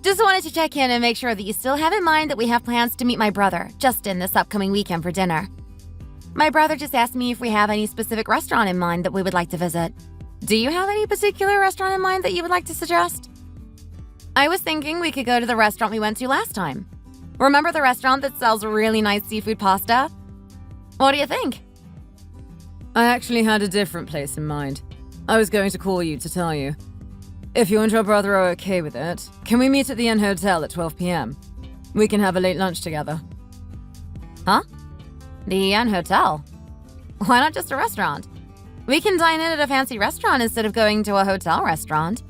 Just wanted to check in and make sure that you still have in mind that we have plans to meet my brother, Justin, this upcoming weekend for dinner. My brother just asked me if we have any specific restaurant in mind that we would like to visit. Do you have any particular restaurant in mind that you would like to suggest? I was thinking we could go to the restaurant we went to last time. Remember the restaurant that sells really nice seafood pasta? What do you think? I actually had a different place in mind. I was going to call you to tell you. If you and your brother are okay with it, can we meet at the Inn Hotel at 12 p.m.? We can have a late lunch together. Huh? The Inn Hotel? Why not just a restaurant? We can dine in at a fancy restaurant instead of going to a hotel restaurant.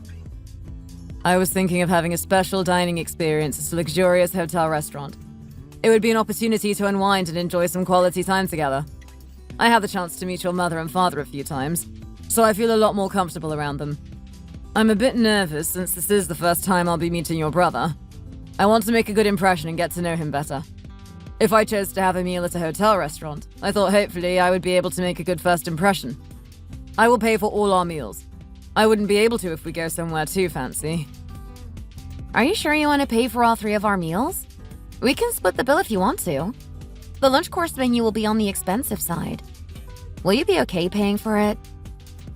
I was thinking of having a special dining experience at a luxurious hotel restaurant. It would be an opportunity to unwind and enjoy some quality time together. I had the chance to meet your mother and father a few times, so I feel a lot more comfortable around them. I'm a bit nervous since this is the first time I'll be meeting your brother. I want to make a good impression and get to know him better. If I chose to have a meal at a hotel restaurant, I thought hopefully I would be able to make a good first impression. I will pay for all our meals. I wouldn't be able to if we go somewhere too fancy. Are you sure you want to pay for all 3 of our meals? We can split the bill if you want to. The lunch course menu will be on the expensive side. Will you be okay paying for it?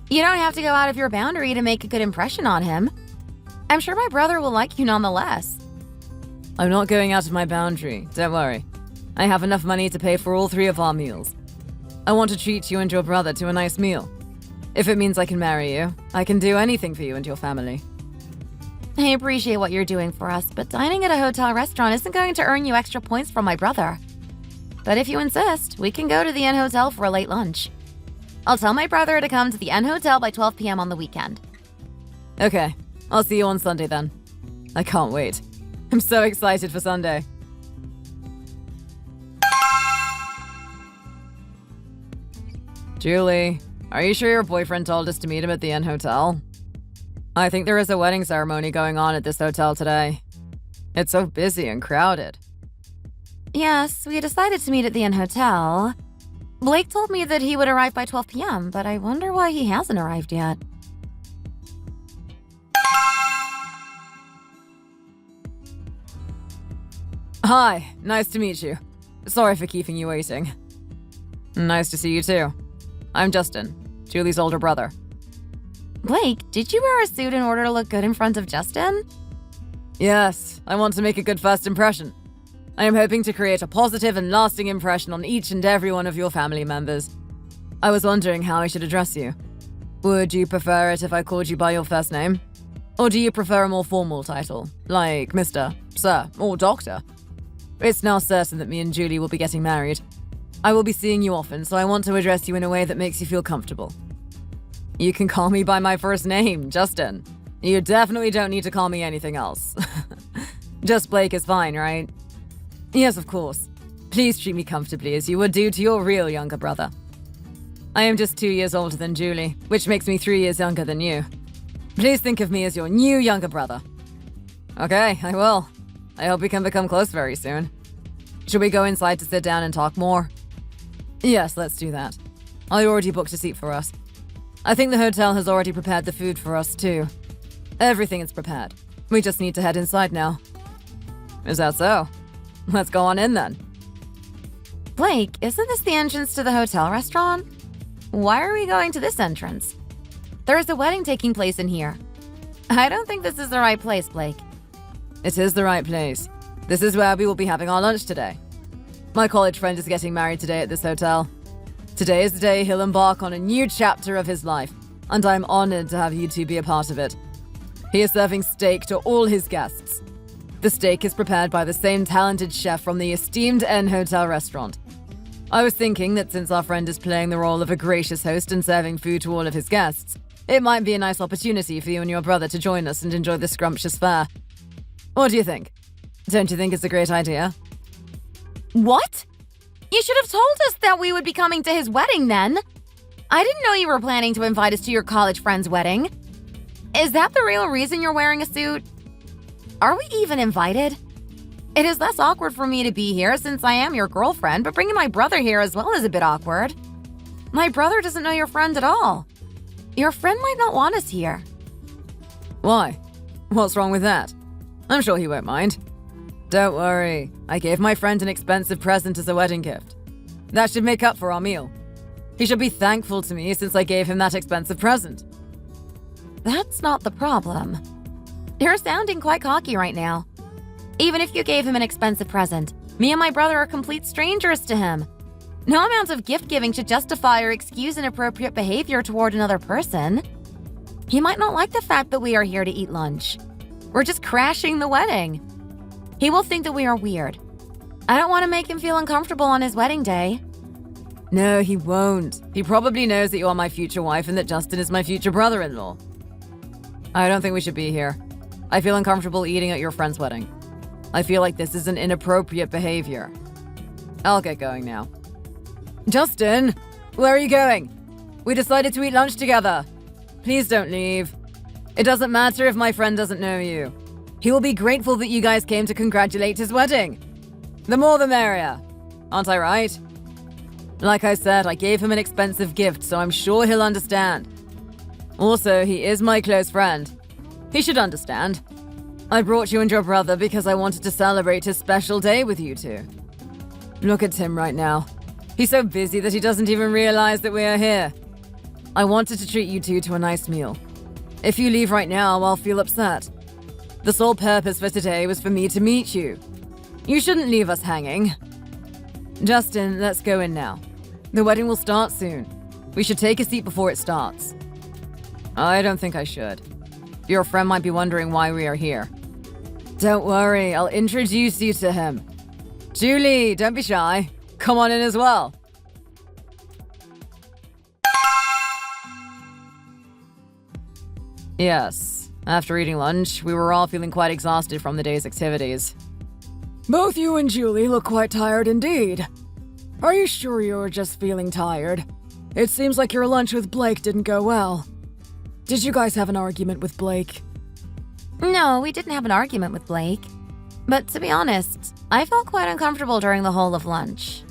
You don't have to go out of your boundary to make a good impression on him. I'm sure my brother will like you nonetheless. I'm not going out of my boundary, don't worry. I have enough money to pay for all 3 of our meals. I want to treat you and your brother to a nice meal. If it means I can marry you, I can do anything for you and your family. I appreciate what you're doing for us, but dining at a hotel restaurant isn't going to earn you extra points from my brother. But if you insist, we can go to the Inn Hotel for a late lunch. I'll tell my brother to come to the Inn Hotel by 12 p.m. on the weekend. Okay, I'll see you on Sunday then. I can't wait. I'm so excited for Sunday. Julie, are you sure your boyfriend told us to meet him at the Inn Hotel? I think there is a wedding ceremony going on at this hotel today. It's so busy and crowded. Yes, we decided to meet at the Inn Hotel. Blake told me that he would arrive by 12 p.m., but I wonder why he hasn't arrived yet. Hi, nice to meet you. Sorry for keeping you waiting. Nice to see you too. I'm Justin, Julie's older brother. Blake, did you wear a suit in order to look good in front of Justin? Yes, I want to make a good first impression. I am hoping to create a positive and lasting impression on each and every one of your family members. I was wondering how I should address you. Would you prefer it if I called you by your first name? Or do you prefer a more formal title, like Mr., Sir, or Doctor? It's now certain that me and Julie will be getting married. I will be seeing you often, so I want to address you in a way that makes you feel comfortable. You can call me by my first name, Justin. You definitely don't need to call me anything else. Just Blake is fine, right? Yes, of course. Please treat me comfortably as you would do to your real younger brother. I am just 2 years older than Julie, which makes me 3 years younger than you. Please think of me as your new younger brother. Okay, I will. I hope we can become close very soon. Should we go inside to sit down and talk more? Yes, let's do that. I already booked a seat for us. I think the hotel has already prepared the food for us too. Everything is prepared. We just need to head inside now. Is that so? Let's go on in then. Blake, isn't this the entrance to the hotel restaurant? Why are we going to this entrance? There is a wedding taking place in here. I don't think this is the right place, Blake. It is the right place. This is where we will be having our lunch today. My college friend is getting married today at this hotel. Today is the day he'll embark on a new chapter of his life, and I'm honored to have you two be a part of it. He is serving steak to all his guests. The steak is prepared by the same talented chef from the esteemed Inn Hotel restaurant. I was thinking that since our friend is playing the role of a gracious host and serving food to all of his guests, it might be a nice opportunity for you and your brother to join us and enjoy this scrumptious fare. What do you think? Don't you think it's a great idea? What? You should have told us that we would be coming to his wedding then. I didn't know you were planning to invite us to your college friend's wedding. Is that the real reason you're wearing a suit? Are we even invited? It is less awkward for me to be here since I am your girlfriend, but bringing my brother here as well is a bit awkward. My brother doesn't know your friend at all. Your friend might not want us here. Why? What's wrong with that? I'm sure he won't mind. Don't worry, I gave my friend an expensive present as a wedding gift. That should make up for our meal. He should be thankful to me since I gave him that expensive present. That's not the problem. You're sounding quite cocky right now. Even if you gave him an expensive present, me and my brother are complete strangers to him. No amount of gift-giving should justify or excuse inappropriate behavior toward another person. He might not like the fact that we are here to eat lunch. We're just crashing the wedding. He will think that we are weird. I don't want to make him feel uncomfortable on his wedding day. No, he won't. He probably knows that you are my future wife and that Justin is my future brother-in-law. I don't think we should be here. I feel uncomfortable eating at your friend's wedding. I feel like this is an inappropriate behavior. I'll get going now. Justin, where are you going? We decided to eat lunch together. Please don't leave. It doesn't matter if my friend doesn't know you. He will be grateful that you guys came to congratulate his wedding. The more the merrier. Aren't I right? Like I said, I gave him an expensive gift, so I'm sure he'll understand. Also, he is my close friend. He should understand. I brought you and your brother because I wanted to celebrate his special day with you two. Look at Tim right now. He's so busy that he doesn't even realize that we are here. I wanted to treat you two to a nice meal. If you leave right now, I'll feel upset. The sole purpose for today was for me to meet you. You shouldn't leave us hanging. Justin, let's go in now. The wedding will start soon. We should take a seat before it starts. I don't think I should. Your friend might be wondering why we are here. Don't worry, I'll introduce you to him. Julie, don't be shy. Come on in as well. Yes, after eating lunch, we were all feeling quite exhausted from the day's activities. Both you and Julie look quite tired indeed. Are you sure you're just feeling tired? It seems like your lunch with Blake didn't go well. Did you guys have an argument with Blake? No, we didn't have an argument with Blake. But to be honest, I felt quite uncomfortable during the whole of lunch.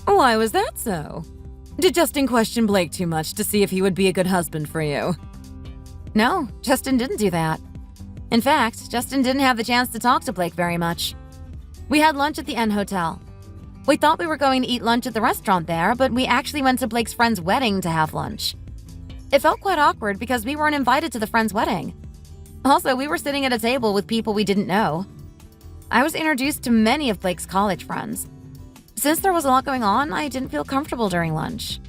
Why was that so? Did Justin question Blake too much to see if he would be a good husband for you? No, Justin didn't do that. In fact, Justin didn't have the chance to talk to Blake very much. We had lunch at the N Hotel. We thought we were going to eat lunch at the restaurant there, but we actually went to Blake's friend's wedding to have lunch. It felt quite awkward because we weren't invited to the friend's wedding. Also, we were sitting at a table with people we didn't know. I was introduced to many of Blake's college friends. Since there was a lot going on, I didn't feel comfortable during lunch.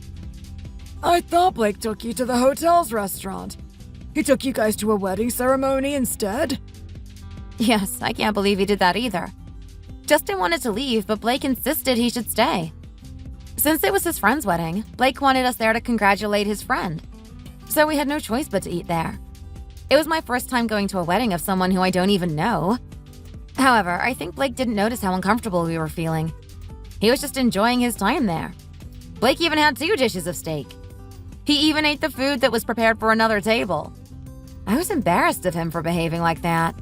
I thought Blake took you to the hotel's restaurant. He took you guys to a wedding ceremony instead? Yes, I can't believe he did that either. Justin wanted to leave, but Blake insisted he should stay. Since it was his friend's wedding, Blake wanted us there to congratulate his friend. So we had no choice but to eat there. It was my first time going to a wedding of someone who I don't even know. However, I think Blake didn't notice how uncomfortable we were feeling. He was just enjoying his time there. Blake even had 2 dishes of steak. He even ate the food that was prepared for another table. I was embarrassed of him for behaving like that.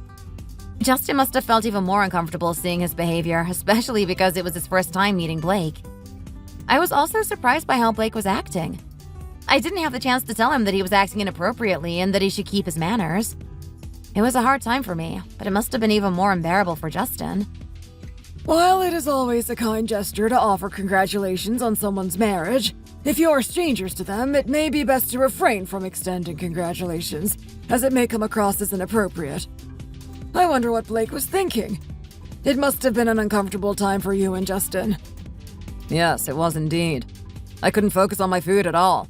Justin must have felt even more uncomfortable seeing his behavior, especially because it was his first time meeting Blake. I was also surprised by how Blake was acting. I didn't have the chance to tell him that he was acting inappropriately and that he should keep his manners. It was a hard time for me, but it must have been even more unbearable for Justin. While it is always a kind gesture to offer congratulations on someone's marriage, if you are strangers to them, it may be best to refrain from extending congratulations, as it may come across as inappropriate. I wonder what Blake was thinking. It must have been an uncomfortable time for you and Justin. Yes, it was indeed. I couldn't focus on my food at all.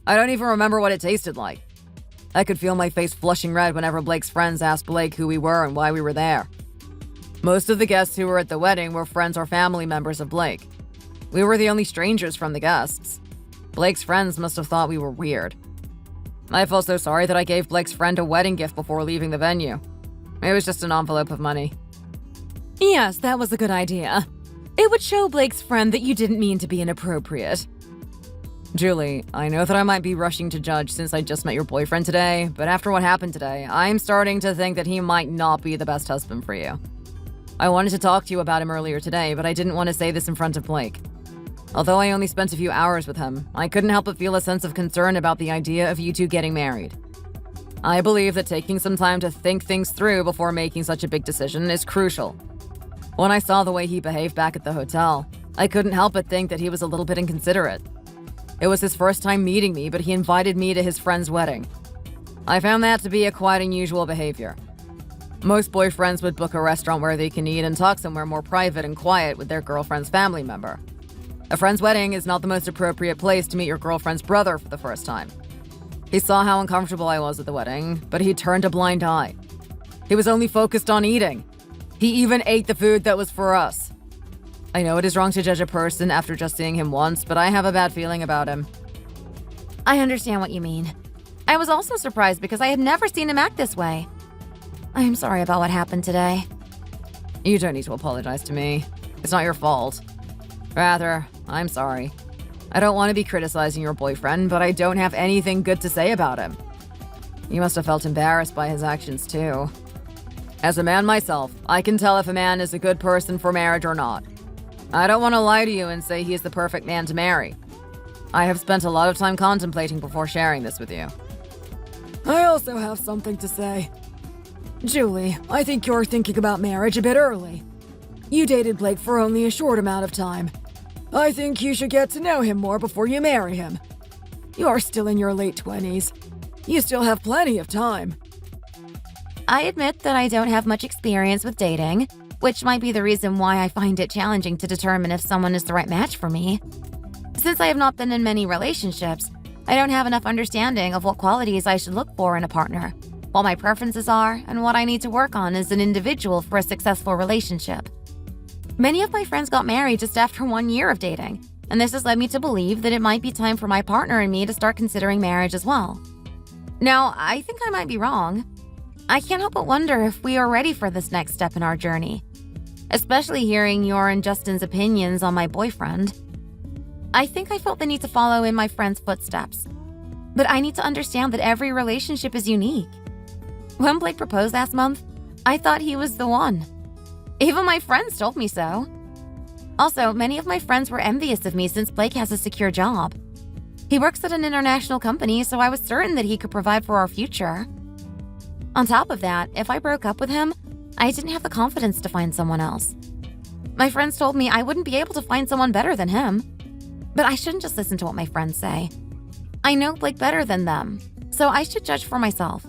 I don't even remember what it tasted like. I could feel my face flushing red whenever Blake's friends asked Blake who we were and why we were there. Most of the guests who were at the wedding were friends or family members of Blake. We were the only strangers from the guests. Blake's friends must have thought we were weird. I felt so sorry that I gave Blake's friend a wedding gift before leaving the venue. It was just an envelope of money. Yes, that was a good idea. It would show Blake's friend that you didn't mean to be inappropriate. Julie, I know that I might be rushing to judge since I just met your boyfriend today, but after what happened today, I'm starting to think that he might not be the best husband for you. I wanted to talk to you about him earlier today, but I didn't want to say this in front of Blake. Although I only spent a few hours with him, I couldn't help but feel a sense of concern about the idea of you two getting married. I believe that taking some time to think things through before making such a big decision is crucial. When I saw the way he behaved back at the hotel, I couldn't help but think that he was a little bit inconsiderate. It was his first time meeting me, but he invited me to his friend's wedding. I found that to be a quite unusual behavior. Most boyfriends would book a restaurant where they can eat and talk somewhere more private and quiet with their girlfriend's family member. A friend's wedding is not the most appropriate place to meet your girlfriend's brother for the first time. He saw how uncomfortable I was at the wedding, but he turned a blind eye. He was only focused on eating. He even ate the food that was for us. I know it is wrong to judge a person after just seeing him once, but I have a bad feeling about him. I understand what you mean. I was also surprised because I had never seen him act this way. I am sorry about what happened today. You don't need to apologize to me. It's not your fault. Rather, I'm sorry. I don't want to be criticizing your boyfriend, but I don't have anything good to say about him. You must have felt embarrassed by his actions too. As a man myself, I can tell if a man is a good person for marriage or not. I don't want to lie to you and say he is the perfect man to marry. I have spent a lot of time contemplating before sharing this with you. I also have something to say. Julie, I think you're thinking about marriage a bit early. You dated Blake for only a short amount of time. I think you should get to know him more before you marry him. You're still in your late 20s. You still have plenty of time. I admit that I don't have much experience with dating, which might be the reason why I find it challenging to determine if someone is the right match for me. Since I have not been in many relationships, I don't have enough understanding of what qualities I should look for in a partner, what my preferences are, and what I need to work on as an individual for a successful relationship. Many of my friends got married just after 1 year of dating, and this has led me to believe that it might be time for my partner and me to start considering marriage as well. Now, I think I might be wrong. I can't help but wonder if we are ready for this next step in our journey, especially hearing your and Justin's opinions on my boyfriend. I think I felt the need to follow in my friend's footsteps, but I need to understand that every relationship is unique. When Blake proposed last month, I thought he was the one. Even my friends told me so. Also, many of my friends were envious of me since Blake has a secure job. He works at an international company, so I was certain that he could provide for our future. On top of that, if I broke up with him, I didn't have the confidence to find someone else. My friends told me I wouldn't be able to find someone better than him. But I shouldn't just listen to what my friends say. I know Blake better than them, so I should judge for myself.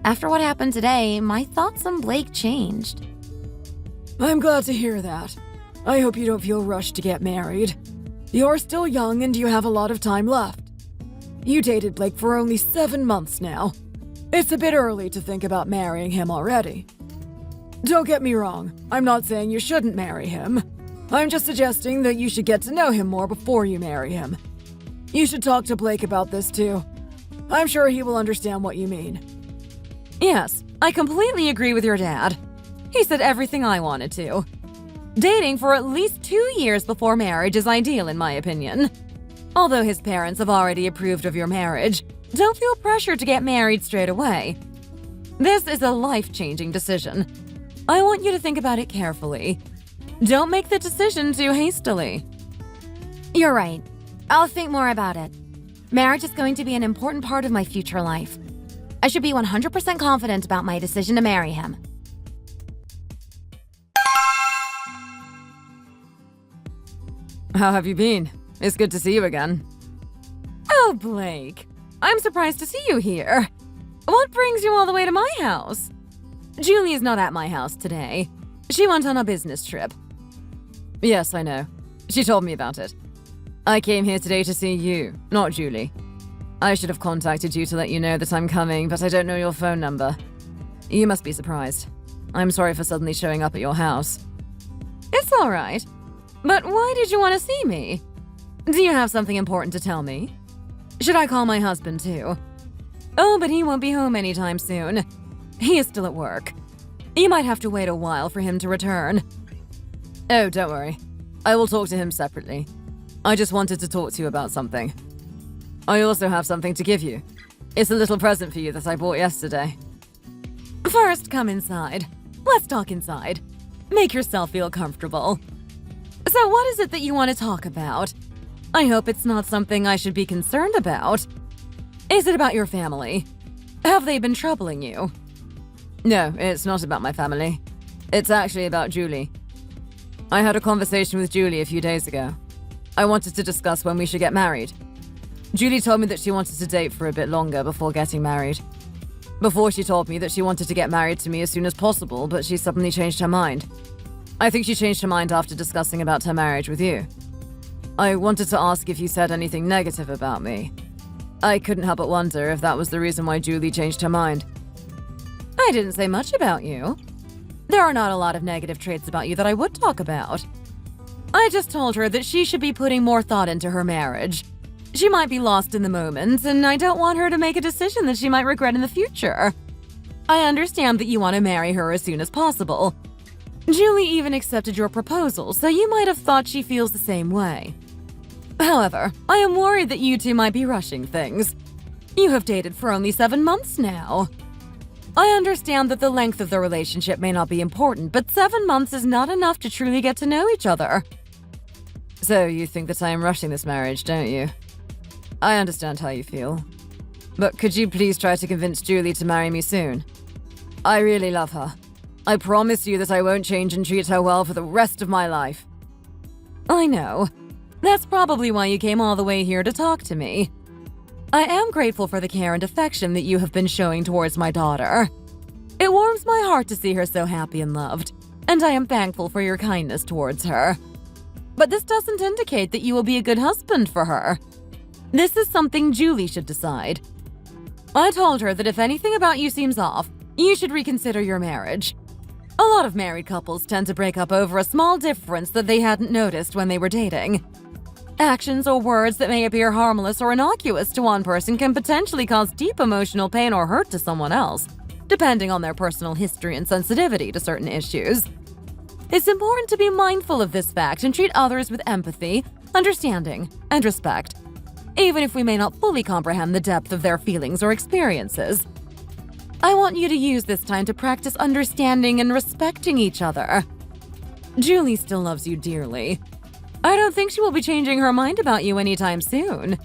After what happened today, my thoughts on Blake changed. I'm glad to hear that. I hope you don't feel rushed to get married. You're still young and you have a lot of time left. You dated Blake for only 7 months now. It's a bit early to think about marrying him already. Don't get me wrong, I'm not saying you shouldn't marry him. I'm just suggesting that you should get to know him more before you marry him. You should talk to Blake about this too. I'm sure he will understand what you mean. Yes, I completely agree with your dad. He said everything I wanted to. Dating for at least 2 years before marriage is ideal in my opinion. Although his parents have already approved of your marriage, don't feel pressured to get married straight away. This is a life-changing decision. I want you to think about it carefully. Don't make the decision too hastily. You're right. I'll think more about it. Marriage is going to be an important part of my future life. I should be 100% confident about my decision to marry him. How have you been? It's good to see you again. Oh, Blake. I'm surprised to see you here. What brings you all the way to my house? Julie is not at my house today. She went on a business trip. Yes, I know. She told me about it. I came here today to see you, not Julie. I should have contacted you to let you know that I'm coming, but I don't know your phone number. You must be surprised. I'm sorry for suddenly showing up at your house. It's all right. But why did you want to see me? Do you have something important to tell me? Should I call my husband too? Oh, but he won't be home anytime soon. He is still at work. You might have to wait a while for him to return. Oh, don't worry. I will talk to him separately. I just wanted to talk to you about something. I also have something to give you. It's a little present for you that I bought yesterday. First, come inside. Let's talk inside. Make yourself feel comfortable. So what is it that you want to talk about? I hope it's not something I should be concerned about. Is it about your family? Have they been troubling you? No, it's not about my family. It's actually about Julie. I had a conversation with Julie a few days ago. I wanted to discuss when we should get married. Julie told me that she wanted to date for a bit longer before getting married. Before, she told me that she wanted to get married to me as soon as possible, but she suddenly changed her mind. I think she changed her mind after discussing about her marriage with you. I wanted to ask if you said anything negative about me. I couldn't help but wonder if that was the reason why Julie changed her mind. I didn't say much about you. There are not a lot of negative traits about you that I would talk about. I just told her that she should be putting more thought into her marriage. She might be lost in the moment, and I don't want her to make a decision that she might regret in the future. I understand that you want to marry her as soon as possible. Julie even accepted your proposal, so you might have thought she feels the same way. However, I am worried that you two might be rushing things. You have dated for only 7 months now. I understand that the length of the relationship may not be important, but 7 months is not enough to truly get to know each other. So you think that I am rushing this marriage, don't you? I understand how you feel. But could you please try to convince Julie to marry me soon? I really love her. I promise you that I won't change and treat her well for the rest of my life. I know. That's probably why you came all the way here to talk to me. I am grateful for the care and affection that you have been showing towards my daughter. It warms my heart to see her so happy and loved, and I am thankful for your kindness towards her. But this doesn't indicate that you will be a good husband for her. This is something Julie should decide. I told her that if anything about you seems off, you should reconsider your marriage. A lot of married couples tend to break up over a small difference that they hadn't noticed when they were dating. Actions or words that may appear harmless or innocuous to one person can potentially cause deep emotional pain or hurt to someone else, depending on their personal history and sensitivity to certain issues. It's important to be mindful of this fact and treat others with empathy, understanding, and respect, even if we may not fully comprehend the depth of their feelings or experiences. I want you to use this time to practice understanding and respecting each other. Julie still loves you dearly. I don't think she will be changing her mind about you anytime soon.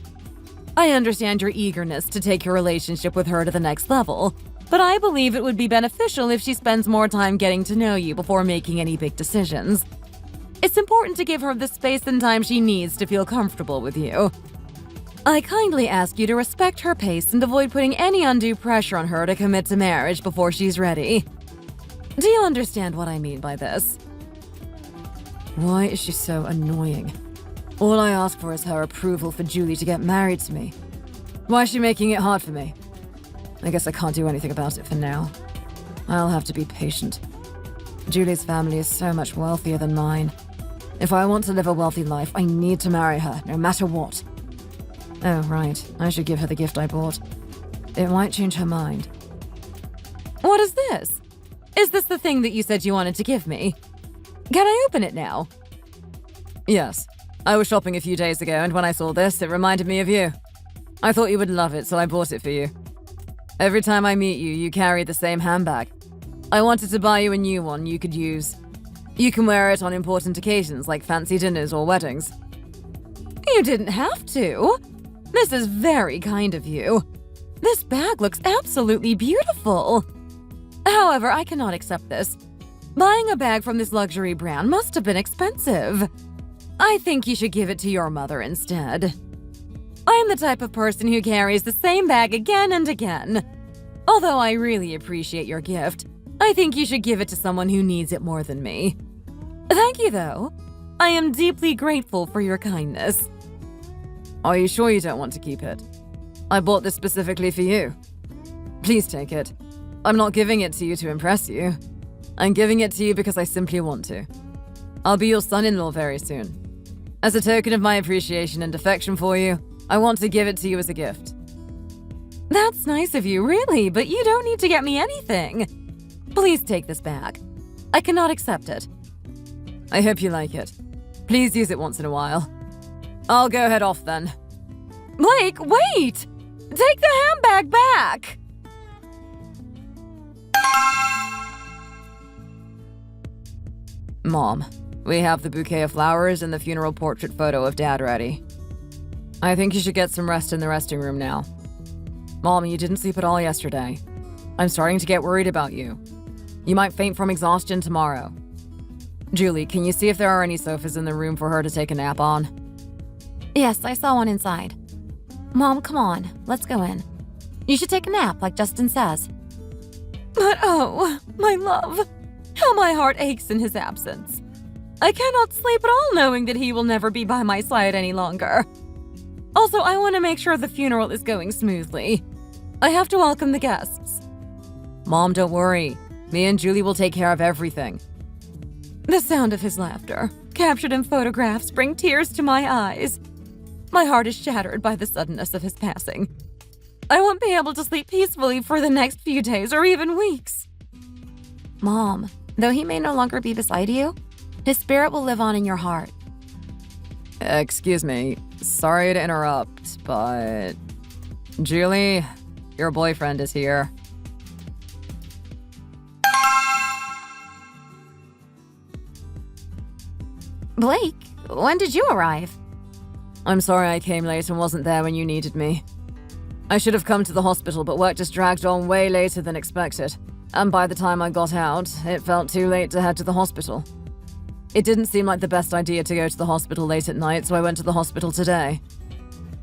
I understand your eagerness to take your relationship with her to the next level, but I believe it would be beneficial if she spends more time getting to know you before making any big decisions. It's important to give her the space and time she needs to feel comfortable with you. I kindly ask you to respect her pace and avoid putting any undue pressure on her to commit to marriage before she's ready. Do you understand what I mean by this? Why is she so annoying? All I ask for is her approval for Julie to get married to me. Why is she making it hard for me? I guess I can't do anything about it for now. I'll have to be patient. Julie's family is so much wealthier than mine. If I want to live a wealthy life, I need to marry her, no matter what. Oh, right. I should give her the gift I bought. It might change her mind. What is this? Is this the thing that you said you wanted to give me? Can I open it now? Yes. I was shopping a few days ago, and when I saw this, it reminded me of you. I thought you would love it, so I bought it for you. Every time I meet you, you carry the same handbag. I wanted to buy you a new one you could use. You can wear it on important occasions like fancy dinners or weddings. You didn't have to. This is very kind of you. This bag looks absolutely beautiful. However, I cannot accept this. Buying a bag from this luxury brand must have been expensive. I think you should give it to your mother instead. I'm the type of person who carries the same bag again and again. Although I really appreciate your gift, I think you should give it to someone who needs it more than me. Thank you, though. I am deeply grateful for your kindness. Are you sure you don't want to keep it? I bought this specifically for you. Please take it. I'm not giving it to you to impress you. I'm giving it to you because I simply want to. I'll be your son-in-law very soon. As a token of my appreciation and affection for you, I want to give it to you as a gift. That's nice of you, really, but you don't need to get me anything. Please take this bag. I cannot accept it. I hope you like it. Please use it once in a while. I'll go head off then. Blake, wait! Take the handbag back! Mom, we have the bouquet of flowers and the funeral portrait photo of Dad ready. I think you should get some rest in the resting room now. Mom, you didn't sleep at all yesterday. I'm starting to get worried about you. You might faint from exhaustion tomorrow. Julie, can you see if there are any sofas in the room for her to take a nap on? Yes, I saw one inside. Mom, come on, let's go in. You should take a nap, like Justin says. But oh, my love, how my heart aches in his absence. I cannot sleep at all knowing that he will never be by my side any longer. Also, I want to make sure the funeral is going smoothly. I have to welcome the guests. Mom, don't worry. Me and Julie will take care of everything. The sound of his laughter, captured in photographs, bring tears to my eyes. My heart is shattered by the suddenness of his passing. I won't be able to sleep peacefully for the next few days or even weeks. Mom, though he may no longer be beside you, his spirit will live on in your heart. Excuse me. Sorry to interrupt, but... Julie, your boyfriend is here. Blake, when did you arrive? I'm sorry I came late and wasn't there when you needed me. I should have come to the hospital, but work just dragged on way later than expected. And by the time I got out, it felt too late to head to the hospital. It didn't seem like the best idea to go to the hospital late at night, so I went to the hospital today.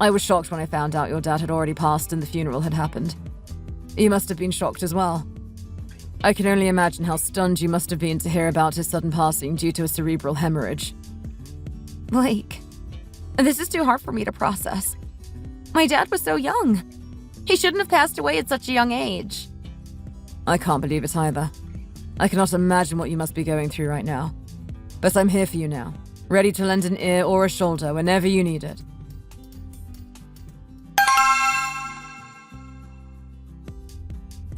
I was shocked when I found out your dad had already passed and the funeral had happened. You must have been shocked as well. I can only imagine how stunned you must have been to hear about his sudden passing due to a cerebral hemorrhage. Blake, this is too hard for me to process. My dad was so young. He shouldn't have passed away at such a young age. I can't believe it either. I cannot imagine what you must be going through right now. But I'm here for you now, ready to lend an ear or a shoulder whenever you need it.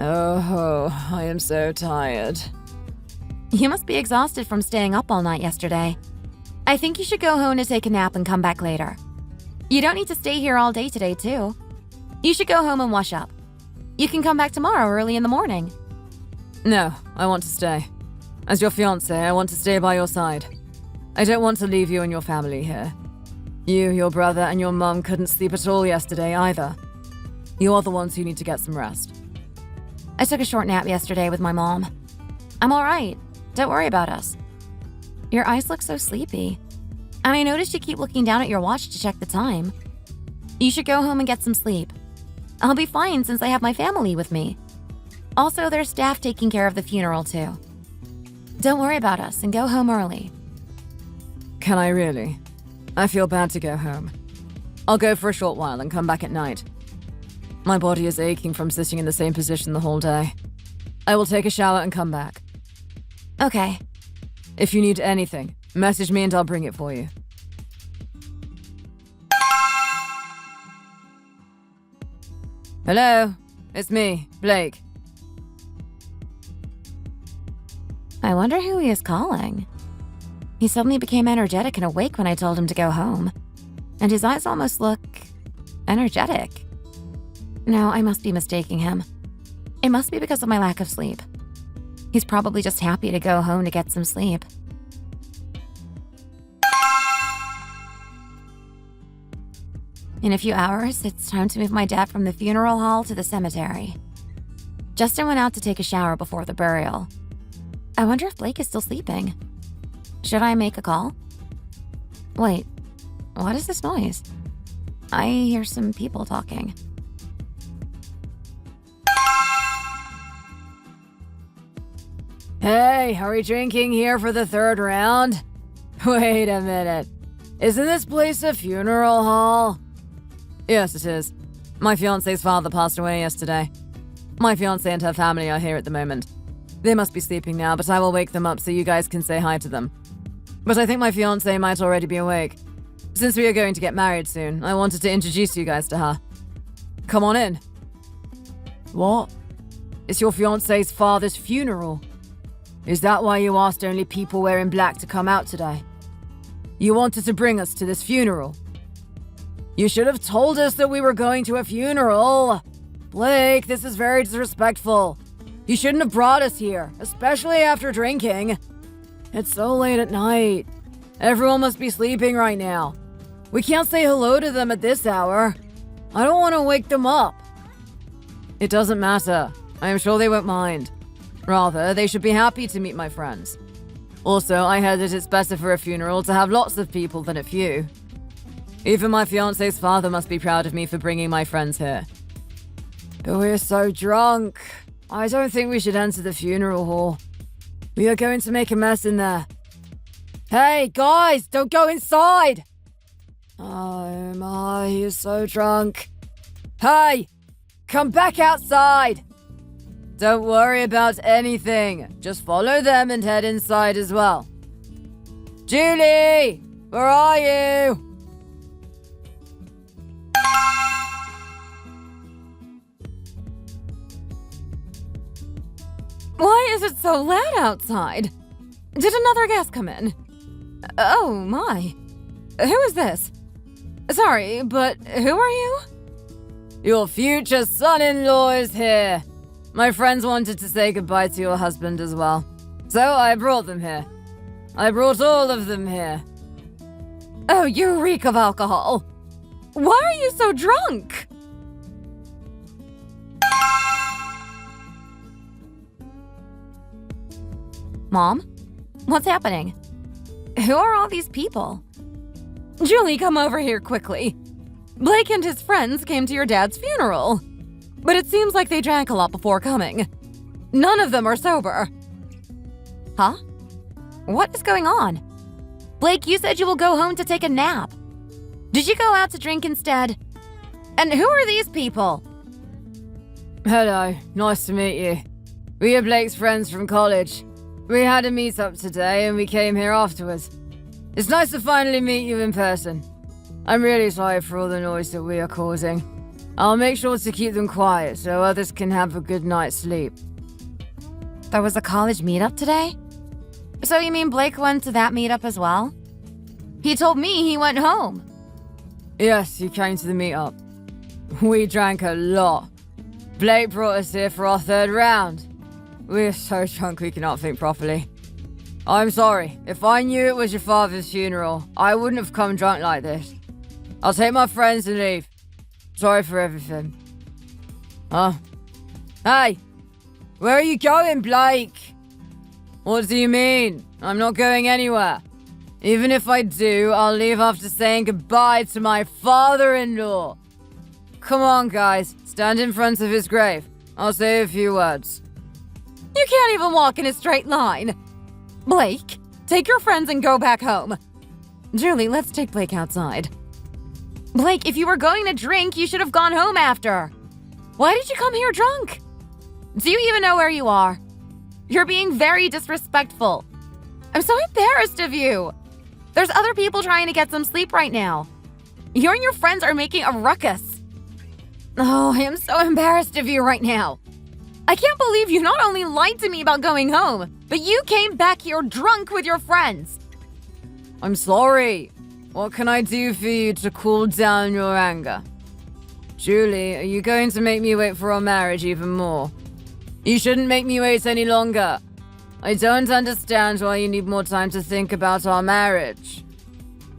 Oh, I am so tired. You must be exhausted from staying up all night yesterday. I think you should go home to take a nap and come back later. You don't need to stay here all day today, too. You should go home and wash up. You can come back tomorrow early in the morning. No, I want to stay. As your fiance, I want to stay by your side. I don't want to leave you and your family here. You, your brother, and your mum couldn't sleep at all yesterday either. You are the ones who need to get some rest. I took a short nap yesterday with my mom. I'm all right. Don't worry about us. Your eyes look so sleepy. And I noticed you keep looking down at your watch to check the time. You should go home and get some sleep. I'll be fine since I have my family with me. Also, there's staff taking care of the funeral, too. Don't worry about us and go home early. Can I really? I feel bad to go home. I'll go for a short while and come back at night. My body is aching from sitting in the same position the whole day. I will take a shower and come back. Okay. If you need anything, message me and I'll bring it for you. Hello, it's me, Blake. I wonder who he is calling. He suddenly became energetic and awake when I told him to go home. And his eyes almost look energetic. No, I must be mistaking him. It must be because of my lack of sleep. He's probably just happy to go home to get some sleep. In a few hours, it's time to move my dad from the funeral hall to the cemetery. Justin went out to take a shower before the burial. I wonder if Blake is still sleeping. Should I make a call? Wait, what is this noise? I hear some people talking. Hey, are we drinking here for the third round? Wait a minute. Isn't this place a funeral hall? Yes, it is. My fiance's father passed away yesterday. My fiance and her family are here at the moment. They must be sleeping now, but I will wake them up so you guys can say hi to them. But I think my fiance might already be awake. Since we are going to get married soon, I wanted to introduce you guys to her. Come on in. What? It's your fiance's father's funeral. Is that why you asked only people wearing black to come out today? You wanted to bring us to this funeral. You should have told us that we were going to a funeral. Blake, this is very disrespectful. You shouldn't have brought us here, especially after drinking. It's so late at night. Everyone must be sleeping right now. We can't say hello to them at this hour. I don't want to wake them up. It doesn't matter. I am sure they won't mind. Rather, they should be happy to meet my friends. Also, I heard that it's better for a funeral to have lots of people than a few. Even my fiance's father must be proud of me for bringing my friends here. But we're so drunk. I don't think we should enter the funeral hall. We are going to make a mess in there. Hey, guys, don't go inside! Oh my, he is so drunk. Hey, come back outside! Don't worry about anything. Just follow them and head inside as well. Julie, where are you? Why is it so loud outside? Did another guest come in? Oh my. Who is this? Sorry, but who are you? Your future son-in-law is here. My friends wanted to say goodbye to your husband as well. So I brought them here. I brought all of them here. Oh, you reek of alcohol. Why are you so drunk? Mom? What's happening? Who are all these people? Julie, come over here quickly. Blake and his friends came to your dad's funeral. But it seems like they drank a lot before coming. None of them are sober. Huh? What is going on? Blake, you said you will go home to take a nap. Did you go out to drink instead? And who are these people? Hello, nice to meet you. We are Blake's friends from college. We had a meet-up today and we came here afterwards. It's nice to finally meet you in person. I'm really sorry for all the noise that we are causing. I'll make sure to keep them quiet so others can have a good night's sleep. There was a college meetup today? So you mean Blake went to that meetup as well? He told me he went home. Yes, he came to the meetup. We drank a lot. Blake brought us here for our third round. We're so drunk we cannot think properly. I'm sorry. If I knew it was your father's funeral, I wouldn't have come drunk like this. I'll take my friends and leave. Sorry for everything. Huh? Hey! Where are you going, Blake? What do you mean? I'm not going anywhere. Even if I do, I'll leave after saying goodbye to my father-in-law. Come on, guys. Stand in front of his grave. I'll say a few words. You can't even walk in a straight line. Blake, take your friends and go back home. Julie, let's take Blake outside. Blake, if you were going to drink, you should have gone home after. Why did you come here drunk? Do you even know where you are? You're being very disrespectful. I'm so embarrassed of you. There's other people trying to get some sleep right now. You and your friends are making a ruckus. Oh, I am so embarrassed of you right now. I can't believe you not only lied to me about going home, but you came back here drunk with your friends. I'm sorry. What can I do for you to cool down your anger? Julie, are you going to make me wait for our marriage even more? You shouldn't make me wait any longer. I don't understand why you need more time to think about our marriage.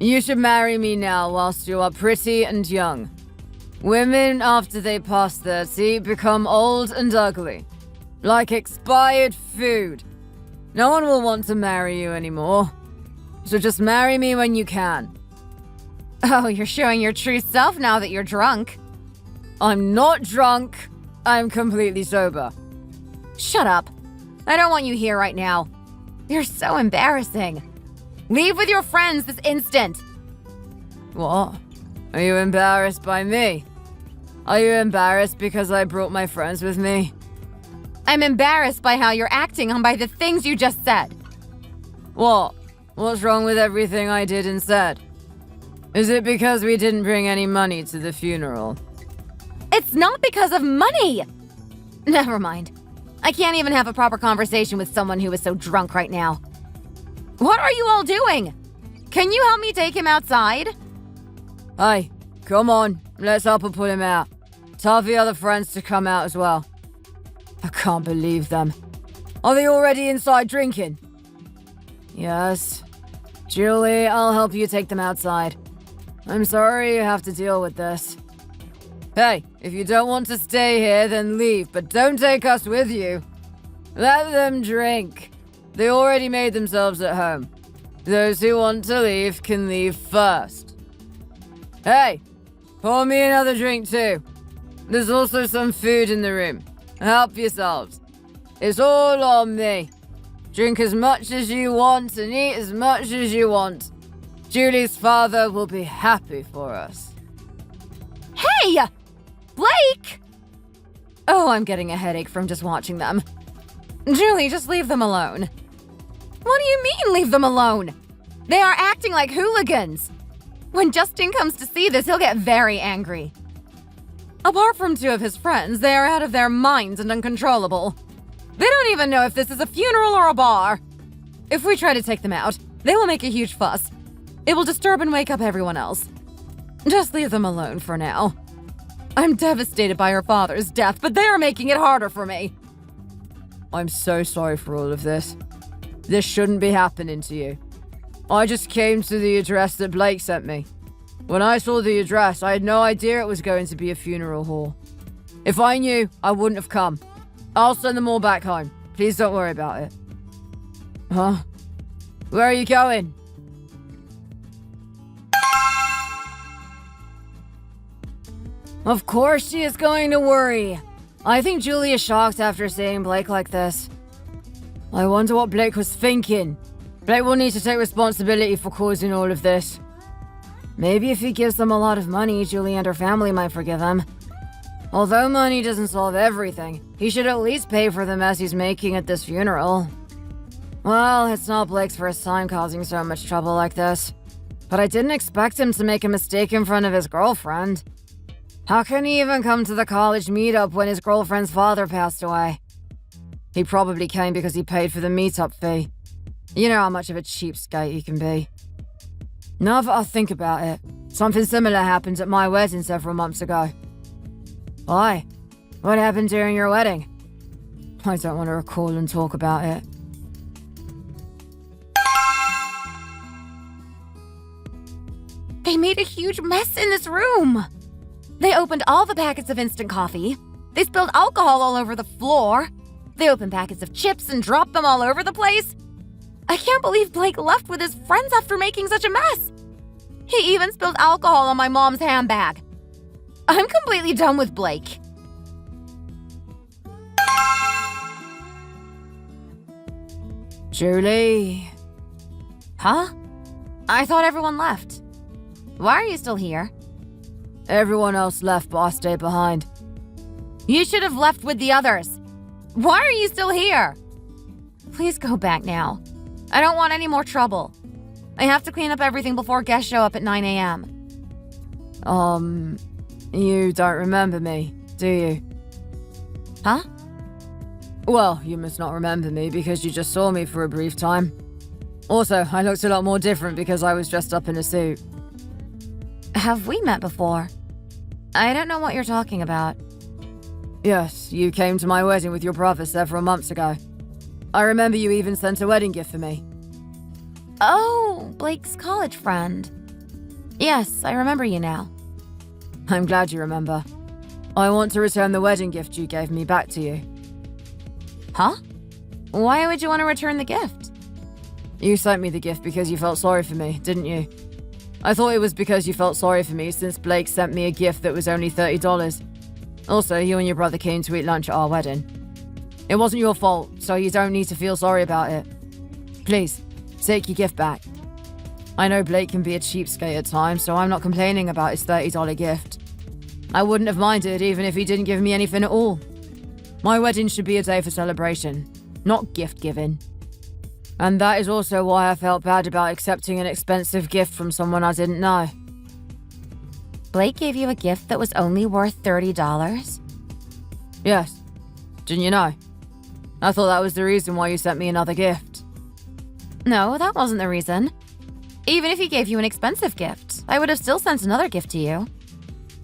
You should marry me now whilst you are pretty and young. Women, after they pass 30, become old and ugly. Like expired food. No one will want to marry you anymore. So just marry me when you can. Oh, you're showing your true self now that you're drunk. I'm not drunk. I'm completely sober. Shut up. I don't want you here right now. You're so embarrassing. Leave with your friends this instant. What? Are you embarrassed by me? Are you embarrassed because I brought my friends with me? I'm embarrassed by how you're acting and by the things you just said. What? What's wrong with everything I did and said? Is it because we didn't bring any money to the funeral? It's not because of money! Never mind. I can't even have a proper conversation with someone who is so drunk right now. What are you all doing? Can you help me take him outside? Hey, come on. Let's help her pull him out. Tell the other friends to come out as well. I can't believe them. Are they already inside drinking? Yes. Julie, I'll help you take them outside. I'm sorry you have to deal with this. Hey, if you don't want to stay here, then leave, but don't take us with you. Let them drink. They already made themselves at home. Those who want to leave can leave first. Hey, pour me another drink too. There's also some food in the room. Help yourselves. It's all on me. Drink as much as you want and eat as much as you want. Julie's father will be happy for us. Hey! Blake! Oh, I'm getting a headache from just watching them. Julie, just leave them alone. What do you mean, leave them alone? They are acting like hooligans. When Justin comes to see this, he'll get very angry. Apart from two of his friends, they are out of their minds and uncontrollable. They don't even know if this is a funeral or a bar. If we try to take them out, they will make a huge fuss. It will disturb and wake up everyone else. Just leave them alone for now. I'm devastated by her father's death, but they are making it harder for me. I'm so sorry for all of this. This shouldn't be happening to you. I just came to the address that Blake sent me. When I saw the address, I had no idea it was going to be a funeral hall. If I knew, I wouldn't have come. I'll send them all back home. Please don't worry about it. Huh? Where are you going? Of course she is going to worry. I think Julie is shocked after seeing Blake like this. I wonder what Blake was thinking. Blake will need to take responsibility for causing all of this. Maybe if he gives them a lot of money, Julie and her family might forgive him. Although money doesn't solve everything, he should at least pay for the mess he's making at this funeral. Well, it's not Blake's first time causing so much trouble like this. But I didn't expect him to make a mistake in front of his girlfriend. How can he even come to the college meetup when his girlfriend's father passed away? He probably came because he paid for the meetup fee. You know how much of a cheapskate he can be. Now that I think about it, something similar happened at my wedding several months ago. Why? What happened during your wedding? I don't want to recall and talk about it. They made a huge mess in this room. They opened all the packets of instant coffee. They spilled alcohol all over the floor. They opened packets of chips and dropped them all over the place. I can't believe Blake left with his friends after making such a mess. He even spilled alcohol on my mom's handbag. I'm completely done with Blake. Julie. Huh? I thought everyone left. Why are you still here? Everyone else left, but I stayed behind. You should have left with the others. Why are you still here? Please go back now. I don't want any more trouble. I have to clean up everything before guests show up at 9 a.m. You don't remember me, do you? Huh? Well, you must not remember me because you just saw me for a brief time. Also, I looked a lot more different because I was dressed up in a suit. Have we met before? I don't know what you're talking about. Yes, you came to my wedding with your brother several months ago. I remember you even sent a wedding gift for me. Oh, Blake's college friend. Yes, I remember you now. I'm glad you remember. I want to return the wedding gift you gave me back to you. Huh? Why would you want to return the gift? You sent me the gift because you felt sorry for me, didn't you? I thought it was because you felt sorry for me since Blake sent me a gift that was only $30. Also, you and your brother came to eat lunch at our wedding. It wasn't your fault, so you don't need to feel sorry about it. Please, take your gift back. I know Blake can be a cheapskate at times, so I'm not complaining about his $30 gift. I wouldn't have minded even if he didn't give me anything at all. My wedding should be a day for celebration, not gift giving. And that is also why I felt bad about accepting an expensive gift from someone I didn't know. Blake gave you a gift that was only worth $30? Yes. Didn't you know? I thought that was the reason why you sent me another gift. No, that wasn't the reason. Even if he gave you an expensive gift, I would have still sent another gift to you.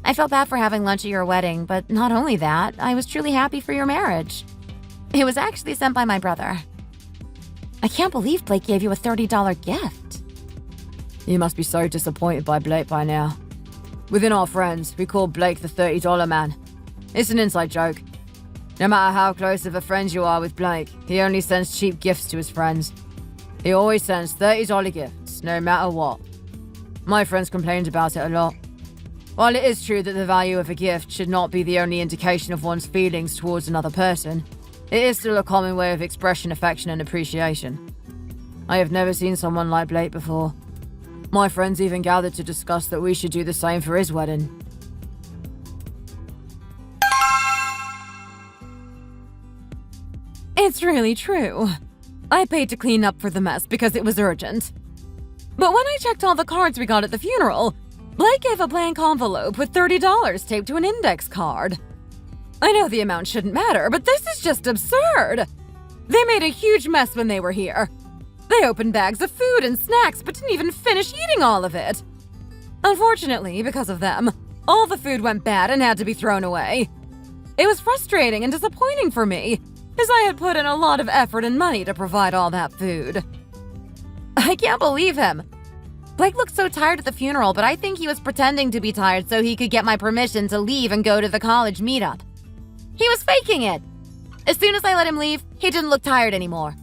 I felt bad for having lunch at your wedding, but not only that, I was truly happy for your marriage. It was actually sent by my brother. I can't believe Blake gave you a $30 gift. You must be so disappointed by Blake by now. Within our friends, we call Blake the $30 man. It's an inside joke. No matter how close of a friend you are with Blake, he only sends cheap gifts to his friends. He always sends $30 gifts, no matter what. My friends complained about it a lot. While it is true that the value of a gift should not be the only indication of one's feelings towards another person, it is still a common way of expressing affection and appreciation. I have never seen someone like Blake before. My friends even gathered to discuss that we should do the same for his wedding. It's really true. I paid to clean up for the mess because it was urgent. But when I checked all the cards we got at the funeral, Blake gave a blank envelope with $30 taped to an index card. I know the amount shouldn't matter, but this is just absurd. They made a huge mess when they were here. They opened bags of food and snacks but didn't even finish eating all of it. Unfortunately, because of them, all the food went bad and had to be thrown away. It was frustrating and disappointing for me, as I had put in a lot of effort and money to provide all that food. I can't believe him. Blake looked so tired at the funeral, but I think he was pretending to be tired so he could get my permission to leave and go to the college meetup. He was faking it. As soon as I let him leave, he didn't look tired anymore.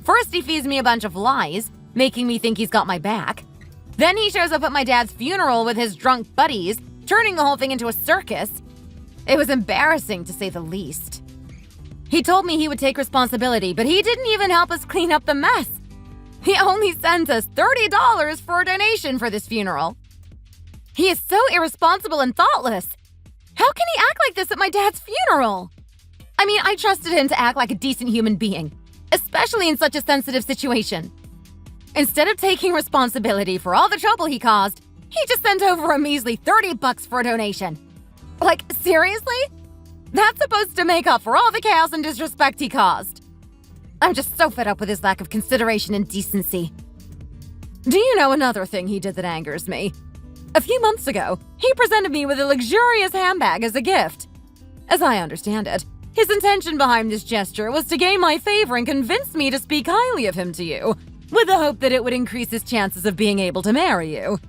First, he feeds me a bunch of lies, making me think he's got my back. Then he shows up at my dad's funeral with his drunk buddies, turning the whole thing into a circus. It was embarrassing, to say the least. He told me he would take responsibility, but he didn't even help us clean up the mess. He only sends us $30 for a donation for this funeral. He is so irresponsible and thoughtless. How can he act like this at my dad's funeral? I mean, I trusted him to act like a decent human being, especially in such a sensitive situation. Instead of taking responsibility for all the trouble he caused, he just sent over a measly $30 for a donation. Like, seriously? That's supposed to make up for all the chaos and disrespect he caused. I'm just so fed up with his lack of consideration and decency. Do you know another thing he did that angers me? A few months ago, he presented me with a luxurious handbag as a gift. As I understand it, his intention behind this gesture was to gain my favor and convince me to speak highly of him to you, with the hope that it would increase his chances of being able to marry you.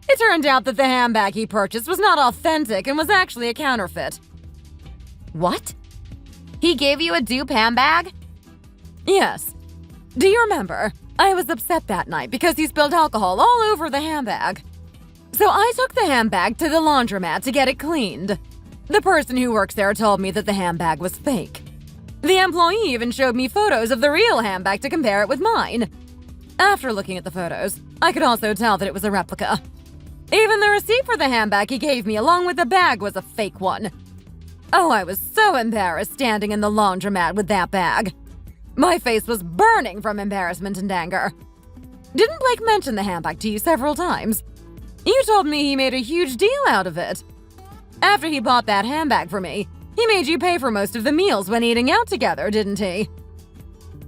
It turned out that the handbag he purchased was not authentic and was actually a counterfeit. What? He gave you a dupe handbag? Yes. Do you remember? I was upset that night because he spilled alcohol all over the handbag. So I took the handbag to the laundromat to get it cleaned. The person who works there told me that the handbag was fake. The employee even showed me photos of the real handbag to compare it with mine. After looking at the photos, I could also tell that it was a replica. Even the receipt for the handbag he gave me along with the bag was a fake one. Oh, I was so embarrassed standing in the laundromat with that bag. My face was burning from embarrassment and anger. Didn't Blake mention the handbag to you several times? You told me he made a huge deal out of it. After he bought that handbag for me, he made you pay for most of the meals when eating out together, didn't he?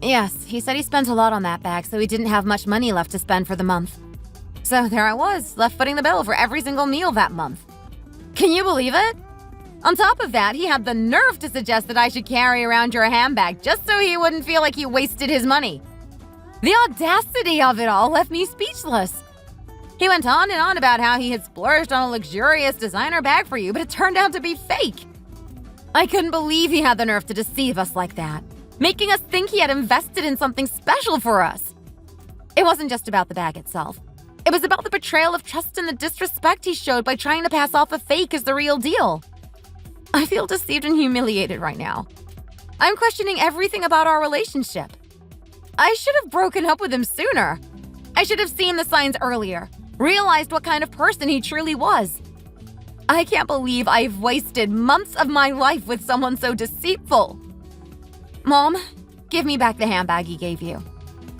Yes, he said he spent a lot on that bag, so he didn't have much money left to spend for the month. So there I was, left footing the bill for every single meal that month. Can you believe it? On top of that, he had the nerve to suggest that I should carry around your handbag just so he wouldn't feel like he wasted his money. The audacity of it all left me speechless. He went on and on about how he had splurged on a luxurious designer bag for you, but it turned out to be fake. I couldn't believe he had the nerve to deceive us like that, making us think he had invested in something special for us. It wasn't just about the bag itself. It was about the betrayal of trust and the disrespect he showed by trying to pass off a fake as the real deal. I feel deceived and humiliated right now. I'm questioning everything about our relationship. I should have broken up with him sooner. I should have seen the signs earlier, realized what kind of person he truly was. I can't believe I've wasted months of my life with someone so deceitful. Mom, give me back the handbag he gave you.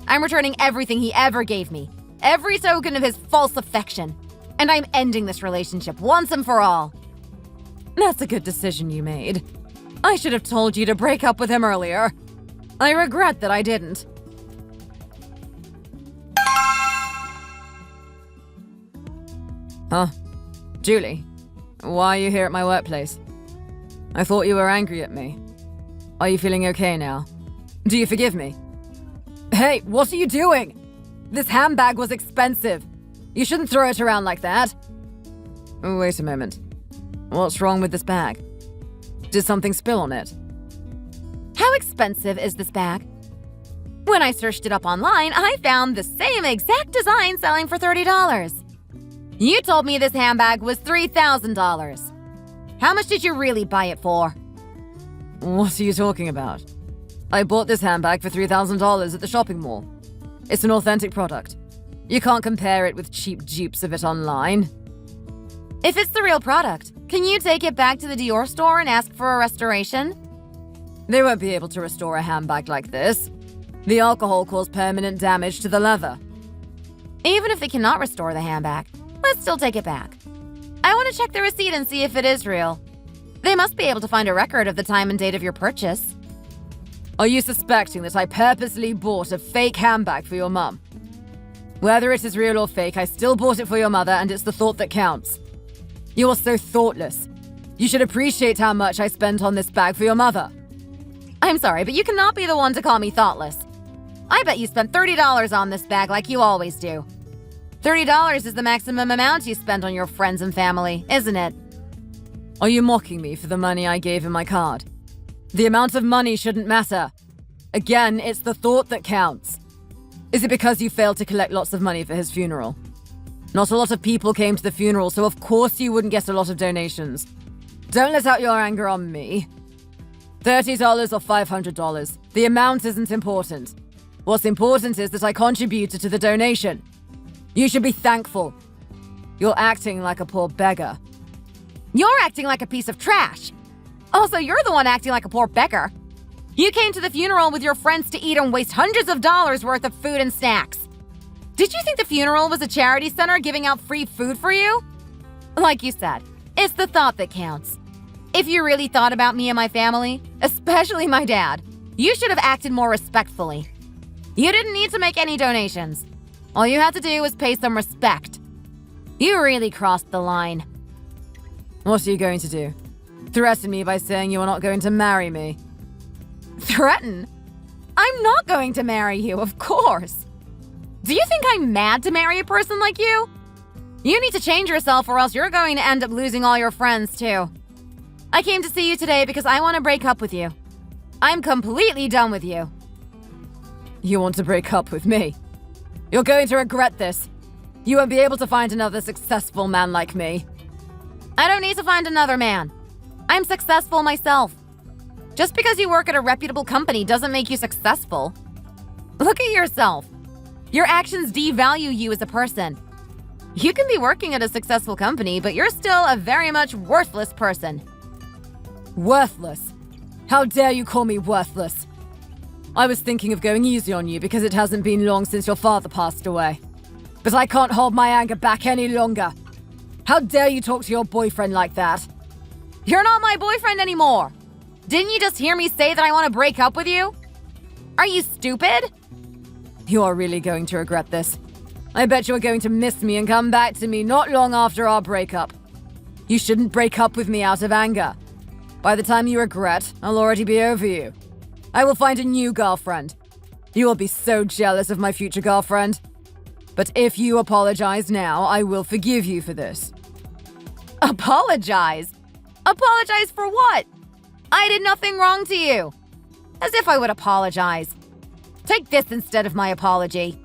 I'm returning everything he ever gave me, every token of his false affection, and I'm ending this relationship once and for all. That's a good decision you made. I should have told you to break up with him earlier. I regret that I didn't. Huh? Julie, why are you here at my workplace? I thought you were angry at me. Are you feeling okay now? Do you forgive me? Hey, what are you doing? This handbag was expensive. You shouldn't throw it around like that. Wait a moment. What's wrong with this bag? Did something spill on it? How expensive is this bag? When I searched it up online, I found the same exact design selling for $30. You told me this handbag was $3,000. How much did you really buy it for? What are you talking about? I bought this handbag for $3,000 at the shopping mall. It's an authentic product. You can't compare it with cheap dupes of it online. If it's the real product, can you take it back to the Dior store and ask for a restoration? They won't be able to restore a handbag like this. The alcohol caused permanent damage to the leather. Even if they cannot restore the handbag, let's still take it back. I want to check the receipt and see if it is real. They must be able to find a record of the time and date of your purchase. Are you suspecting that I purposely bought a fake handbag for your mum? Whether it is real or fake, I still bought it for your mother, and it's the thought that counts. You are so thoughtless. You should appreciate how much I spent on this bag for your mother. I'm sorry, but you cannot be the one to call me thoughtless. I bet you spent $30 on this bag like you always do. $30 is the maximum amount you spend on your friends and family, isn't it? Are you mocking me for the money I gave in my card? The amount of money shouldn't matter. Again, it's the thought that counts. Is it because you failed to collect lots of money for his funeral? Not a lot of people came to the funeral, so of course you wouldn't get a lot of donations. Don't let out your anger on me. $30 or $500. The amount isn't important. What's important is that I contributed to the donation. You should be thankful. You're acting like a poor beggar. You're acting like a piece of trash. Also, you're the one acting like a poor beggar. You came to the funeral with your friends to eat and waste hundreds of dollars worth of food and snacks. Did you think the funeral was a charity center giving out free food for you? Like you said, it's the thought that counts. If you really thought about me and my family, especially my dad, you should have acted more respectfully. You didn't need to make any donations. All you had to do was pay some respect. You really crossed the line. What are you going to do? Threaten me by saying you are not going to marry me? Threaten? I'm not going to marry you, of course. Do you think I'm mad to marry a person like you? You need to change yourself or else you're going to end up losing all your friends too. I came to see you today because I want to break up with you. I'm completely done with you. You want to break up with me? You're going to regret this. You won't be able to find another successful man like me. I don't need to find another man. I'm successful myself. Just because you work at a reputable company doesn't make you successful. Look at yourself. Your actions devalue you as a person. You can be working at a successful company, but you're still a very much worthless person. Worthless? How dare you call me worthless? I was thinking of going easy on you because it hasn't been long since your father passed away. But I can't hold my anger back any longer. How dare you talk to your boyfriend like that? You're not my boyfriend anymore. Didn't you just hear me say that I want to break up with you? Are you stupid? You are really going to regret this. I bet you're going to miss me and come back to me not long after our breakup. You shouldn't break up with me out of anger. By the time you regret, I'll already be over you. I will find a new girlfriend. You will be so jealous of my future girlfriend. But if you apologize now, I will forgive you for this. Apologize? Apologize for what? I did nothing wrong to you. As if I would apologize. Take this instead of my apology.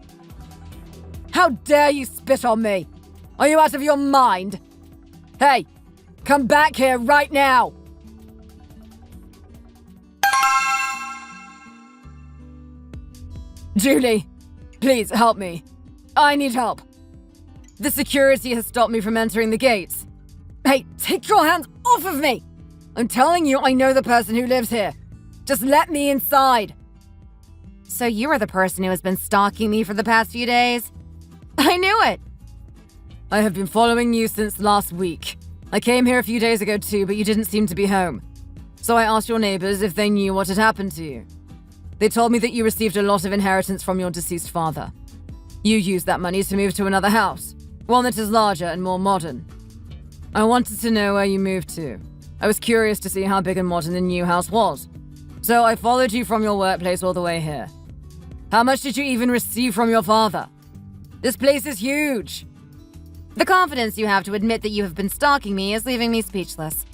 How dare you spit on me? Are you out of your mind? Hey, come back here right now! Julie, please help me. I need help. The security has stopped me from entering the gates. Hey, take your hands off of me! I'm telling you, I know the person who lives here. Just let me inside. So you are the person who has been stalking me for the past few days? I knew it. I have been following you since last week. I came here a few days ago too, but you didn't seem to be home. So I asked your neighbors if they knew what had happened to you. They told me that you received a lot of inheritance from your deceased father. You used that money to move to another house, one that is larger and more modern. I wanted to know where you moved to. I was curious to see how big and modern the new house was. So I followed you from your workplace all the way here. How much did you even receive from your father? This place is huge. The confidence you have to admit that you have been stalking me is leaving me speechless.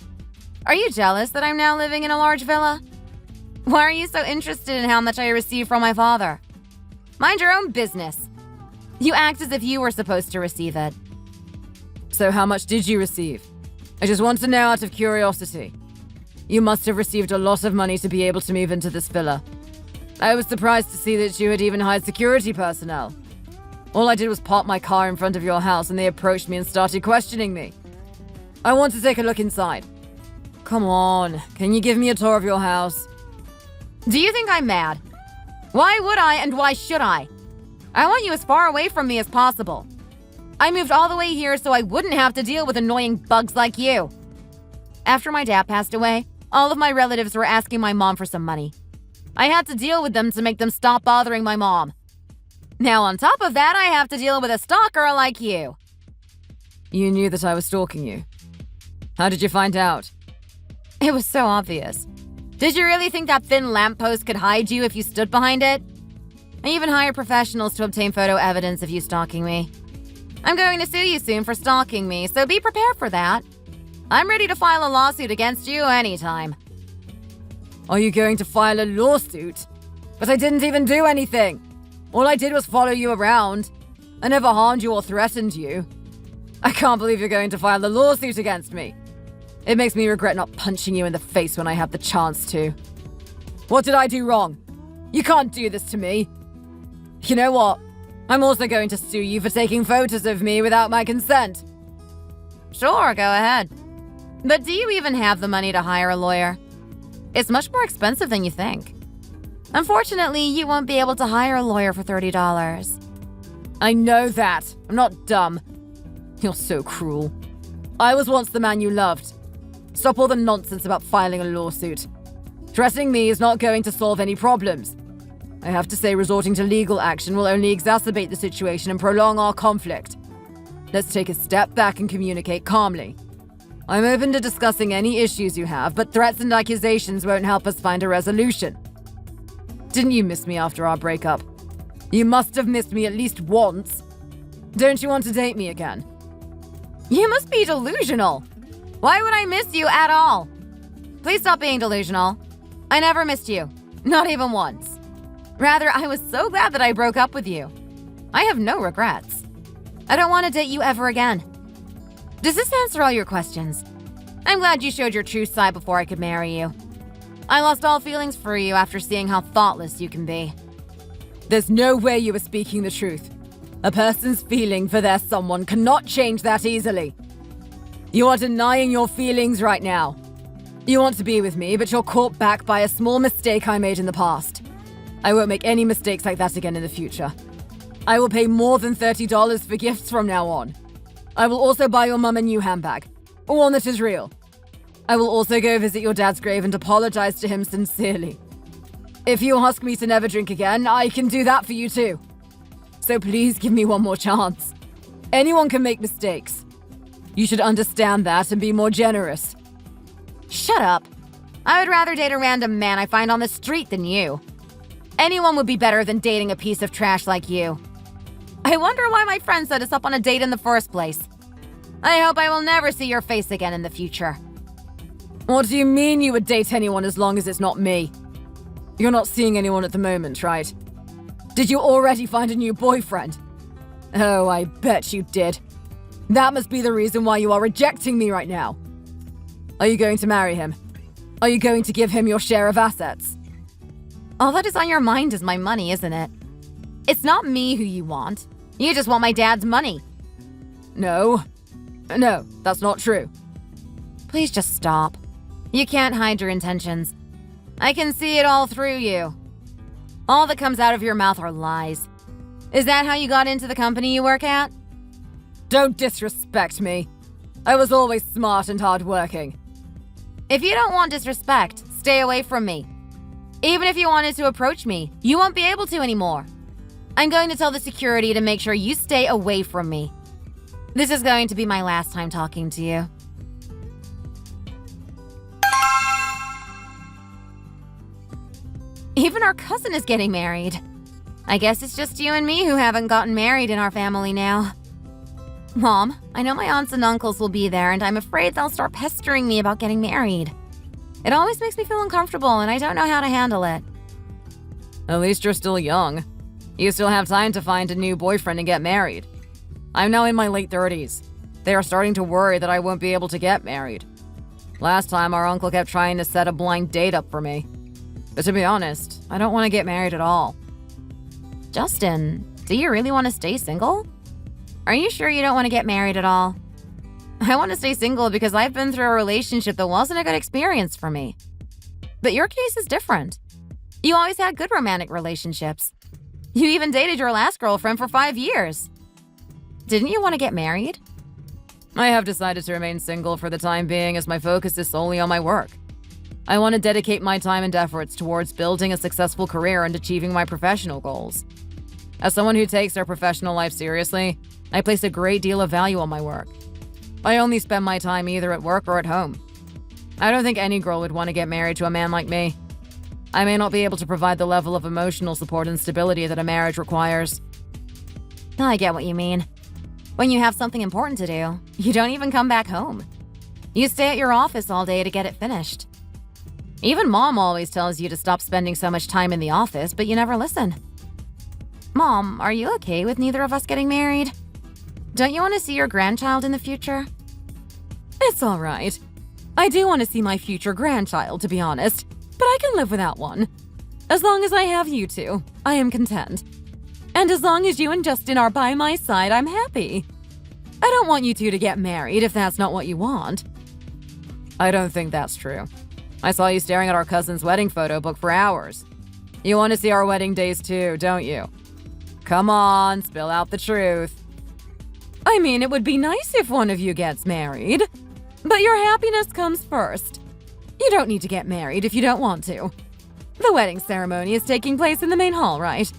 Are you jealous that I'm now living in a large villa? Why are you so interested in how much I receive from my father? Mind your own business. You act as if you were supposed to receive it. So how much did you receive? I just want to know out of curiosity. You must have received a lot of money to be able to move into this villa. I was surprised to see that you had even hired security personnel. All I did was park my car in front of your house and they approached me and started questioning me. I want to take a look inside. Come on, can you give me a tour of your house? Do you think I'm mad? Why would I and why should I? I want you as far away from me as possible. I moved all the way here so I wouldn't have to deal with annoying bugs like you. After my dad passed away, all of my relatives were asking my mom for some money. I had to deal with them to make them stop bothering my mom. Now on top of that, I have to deal with a stalker like you. You knew that I was stalking you. How did you find out? It was so obvious. Did you really think that thin lamppost could hide you if you stood behind it? I even hired professionals to obtain photo evidence of you stalking me. I'm going to sue you soon for stalking me, so be prepared for that. I'm ready to file a lawsuit against you anytime. Are you going to file a lawsuit? But I didn't even do anything. All I did was follow you around. I never harmed you or threatened you. I can't believe you're going to file a lawsuit against me. It makes me regret not punching you in the face when I have the chance to. What did I do wrong? You can't do this to me. You know what? I'm also going to sue you for taking photos of me without my consent. Sure, go ahead. But do you even have the money to hire a lawyer? It's much more expensive than you think. Unfortunately, you won't be able to hire a lawyer for $30. I know that. I'm not dumb. You're so cruel. I was once the man you loved. Stop all the nonsense about filing a lawsuit. Threatening me is not going to solve any problems. I have to say resorting to legal action will only exacerbate the situation and prolong our conflict. Let's take a step back and communicate calmly. I'm open to discussing any issues you have, but threats and accusations won't help us find a resolution. Didn't you miss me after our breakup? You must have missed me at least once. Don't you want to date me again? You must be delusional. Why would I miss you at all? Please stop being delusional. I never missed you. Not even once. Rather, I was so glad that I broke up with you. I have no regrets. I don't want to date you ever again. Does this answer all your questions? I'm glad you showed your true side before I could marry you. I lost all feelings for you after seeing how thoughtless you can be. There's no way you were speaking the truth. A person's feeling for their someone cannot change that easily. You are denying your feelings right now. You want to be with me, but you're caught back by a small mistake I made in the past. I won't make any mistakes like that again in the future. I will pay more than $30 for gifts from now on. I will also buy your mum a new handbag, one that is real. I will also go visit your dad's grave and apologize to him sincerely. If you ask me to never drink again, I can do that for you too. So please give me one more chance. Anyone can make mistakes. You should understand that and be more generous. Shut up. I would rather date a random man I find on the street than you. Anyone would be better than dating a piece of trash like you. I wonder why my friend set us up on a date in the first place. I hope I will never see your face again in the future. What do you mean you would date anyone as long as it's not me? You're not seeing anyone at the moment, right? Did you already find a new boyfriend? Oh, I bet you did. That must be the reason why you are rejecting me right now. Are you going to marry him? Are you going to give him your share of assets? All that is on your mind is my money, isn't it? It's not me who you want. You just want my dad's money. No, that's not true. Please just stop. You can't hide your intentions. I can see it all through you. All that comes out of your mouth are lies. Is that how you got into the company you work at? Don't disrespect me. I was always smart and hardworking. If you don't want disrespect, stay away from me. Even if you wanted to approach me, you won't be able to anymore. I'm going to tell the security to make sure you stay away from me. This is going to be my last time talking to you. Even our cousin is getting married. I guess it's just you and me who haven't gotten married in our family now. Mom, I know my aunts and uncles will be there, and I'm afraid they'll start pestering me about getting married. It always makes me feel uncomfortable, and I don't know how to handle it. At least you're still young. You still have time to find a new boyfriend and get married. I'm now in my late 30s. They are starting to worry that I won't be able to get married. Last time, our uncle kept trying to set a blind date up for me. But to be honest, I don't want to get married at all. Justin, do you really want to stay single? Are you sure you don't want to get married at all? I want to stay single because I've been through a relationship that wasn't a good experience for me. But your case is different. You always had good romantic relationships. You even dated your last girlfriend for 5 years. Didn't you want to get married? I have decided to remain single for the time being as my focus is solely on my work. I want to dedicate my time and efforts towards building a successful career and achieving my professional goals. As someone who takes their professional life seriously, I place a great deal of value on my work. I only spend my time either at work or at home. I don't think any girl would want to get married to a man like me. I may not be able to provide the level of emotional support and stability that a marriage requires. I get what you mean. When you have something important to do, you don't even come back home. You stay at your office all day to get it finished. Even Mom always tells you to stop spending so much time in the office, but you never listen. Mom, are you okay with neither of us getting married? Don't you want to see your grandchild in the future? It's all right. I do want to see my future grandchild, to be honest, but I can live without one. As long as I have you two, I am content. And as long as you and Justin are by my side, I'm happy. I don't want you two to get married if that's not what you want. I don't think that's true. I saw you staring at our cousin's wedding photo book for hours. You want to see our wedding days too, don't you? Come on, spill out the truth. I mean, it would be nice if one of you gets married. But your happiness comes first. You don't need to get married if you don't want to. The wedding ceremony is taking place in the main hall, right?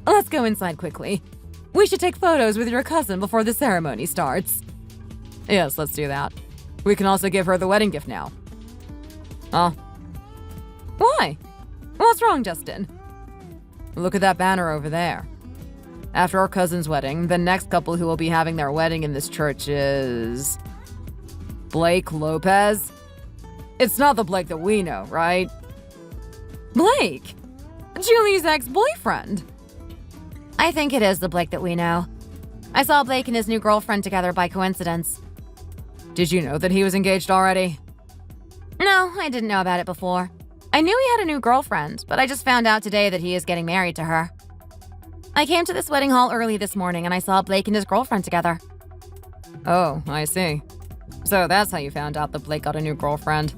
Let's go inside quickly. We should take photos with your cousin before the ceremony starts. Yes, let's do that. We can also give her the wedding gift now. Oh. Why? What's wrong, Justin? Look at that banner over there. After our cousin's wedding, the next couple who will be having their wedding in this church is... Blake Lopez? It's not the Blake that we know, right? Blake? Julie's ex-boyfriend. I think it is the Blake that we know. I saw Blake and his new girlfriend together by coincidence. Did you know that he was engaged already? No, I didn't know about it before. I knew he had a new girlfriend, but I just found out today that he is getting married to her. I came to this wedding hall early this morning and I saw Blake and his girlfriend together. Oh, I see. So that's how you found out that Blake got a new girlfriend.